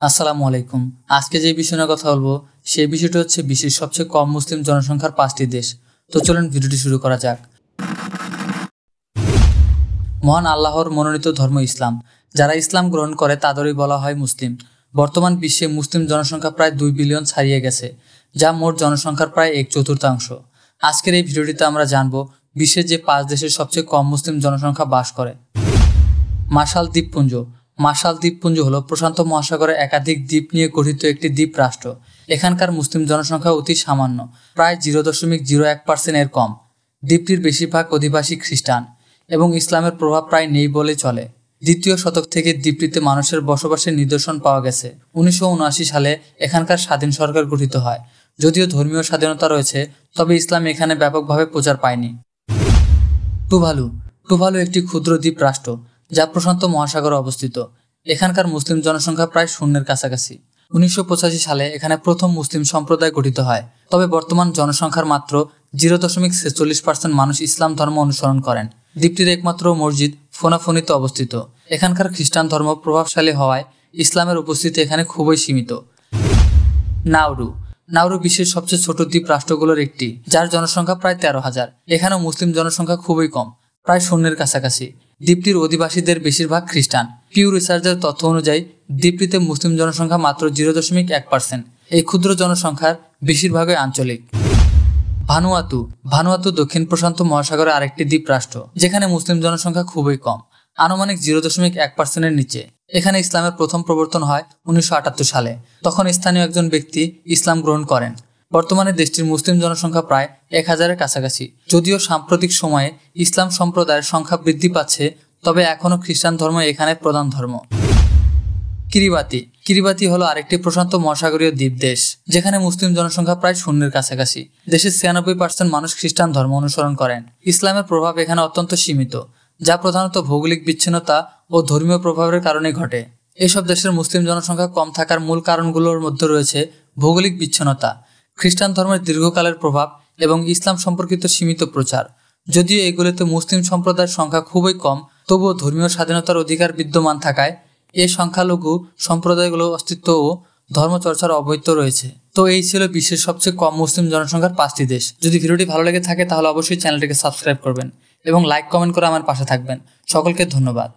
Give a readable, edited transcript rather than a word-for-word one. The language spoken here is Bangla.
আসসালামু আলাইকুম। আজকে যে বিষয় নিয়ে কথা বলবো সেই বিষয়টি হচ্ছে বিশ্বের সবচেয়ে কম মুসলিম জনসংখ্যার 5টি দেশ। তো চলুন ভিডিওটি শুরু করা যাক। মহান আল্লাহর মনোনীত ধর্ম ইসলাম। যারা ইসলাম গ্রহণ করে তাদেরই বলা হয় মুসলিম। বর্তমান বিশ্বে মুসলিম জনসংখ্যা প্রায় 2 বিলিয়ন ছাড়িয়ে গেছে, যা মোট জনসংখ্যার প্রায় 1/4। আজকের এই ভিডিওটিতে আমরা জানব বিশ্বের যে 5 দেশের সবচেয়ে কম মুসলিম জনসংখ্যা বাস করে। মার্শাল দ্বীপপুঞ্জ। মার্শাল দ্বীপপুঞ্জ হল প্রশান্ত মহাসাগরের একাধিক দ্বীপ নিয়ে গঠিত একটি দ্বীপ রাষ্ট্র। এখানকার মুসলিম জনসংখ্যা অতি সামান্য, প্রায় 0.01% এর কম। দ্বীপটির বেশিরভাগ অধিবাসী খ্রিস্টান এবং ইসলামের প্রভাব প্রায় নেই বলে চলে। দ্বিতীয় শতক থেকে দ্বীপটিতে মানুষের বসবাসের নিদর্শন পাওয়া গেছে। 1979 সালে এখানকার স্বাধীন সরকার গঠিত হয়। যদিও ধর্মীয় স্বাধীনতা রয়েছে, তবে ইসলাম এখানে ব্যাপকভাবে প্রচার পায়নি। টুভালু। টুভালু একটি ক্ষুদ্র দ্বীপ রাষ্ট্র যা প্রশান্ত মহাসাগরে অবস্থিত। এখানকার মুসলিম জনসংখ্যা প্রায় শূন্যের কাছাকাছি। 1985 সালে এখানে প্রথম মুসলিম সম্প্রদায় গঠিত হয়, তবে বর্তমান জনসংখ্যার মাত্র 0.46% মানুষ ইসলাম ধর্ম অনুসরণ করেন। দ্বীপটির একমাত্র মসজিদ ফোনাফোনিতে অবস্থিত। এখানকার খ্রিস্টান ধর্ম প্রভাবশালী হওয়ায় ইসলামের উপস্থিতি এখানে খুবই সীমিত। নাউরু। নাউরু বিশ্বের সবচেয়ে ছোট দ্বীপ রাষ্ট্রগুলোর একটি, যার জনসংখ্যা প্রায় 13,000। এখানেও মুসলিম জনসংখ্যা খুবই কম, প্রায় শূন্যের কাছাকাছি। দ্বীপটির অধিবাসীদের বেশিরভাগ খ্রিস্টান। পিউ রিসার্চের তথ্য অনুযায়ী দ্বীপটিতে মুসলিম জনসংখ্যা মাত্র 0.1%। এই ক্ষুদ্র জনসংখ্যার বেশিরভাগই আঞ্চলিক। ভানুয়াতু। ভানুয়াতু দক্ষিণ প্রশান্ত মহাসাগরের আরেকটি দ্বীপ রাষ্ট্র, যেখানে মুসলিম জনসংখ্যা খুবই কম, আনুমানিক 0.1%-এর নিচে। এখানে ইসলামের প্রথম প্রবর্তন হয় 1978 সালে। তখন স্থানীয় একজন ব্যক্তি ইসলাম গ্রহণ করেন। বর্তমানে দেশটির মুসলিম জনসংখ্যা প্রায় 1000-এর কাছাকাছি। যদিও সাম্প্রতিক সময়ে ইসলাম সম্প্রদায়ের সংখ্যা বৃদ্ধি পাচ্ছে, তবে এখনও খ্রিস্টান ধর্ম এখানে প্রধান ধর্ম। কিরিবাতি। কিরিবাতি হলো আরেকটি প্রশান্ত মহাসাগরীয় দ্বীপ দেশ, যেখানে মুসলিম জনসংখ্যা প্রায় শূন্যের কাছাকাছি। দেশের 96% মানুষ খ্রিস্টান ধর্ম অনুসরণ করেন। ইসলামের প্রভাব এখানে অত্যন্ত সীমিত, যা প্রধানত ভৌগোলিক বিচ্ছিন্নতা ও ধর্মীয় প্রভাবের কারণে ঘটে। এসব দেশের মুসলিম জনসংখ্যা কম থাকার মূল কারণগুলোর মধ্যে রয়েছে ভৌগোলিক বিচ্ছিন্নতা, খ্রিস্টান ধর্মের দীর্ঘকালের প্রভাব এবং ইসলাম সম্পর্কিত সীমিত প্রচার। যদিও এগুলিতে মুসলিম সম্প্রদায়ের সংখ্যা খুবই কম, তবুও ধর্মীয় স্বাধীনতার অধিকার বিদ্যমান থাকায় এই সংখ্যালঘু সম্প্রদায়গুলোর অস্তিত্ব ও ধর্মচর্চার অবৈধ রয়েছে। তো এই ছিল বিশ্বের সবচেয়ে কম মুসলিম জনসংখ্যার 5টি দেশ। যদি ভিডিওটি ভালো লেগে থাকে তাহলে অবশ্যই চ্যানেলটিকে সাবস্ক্রাইব করবেন এবং লাইক কমেন্ট করে আমার পাশে থাকবেন। সকলকে ধন্যবাদ।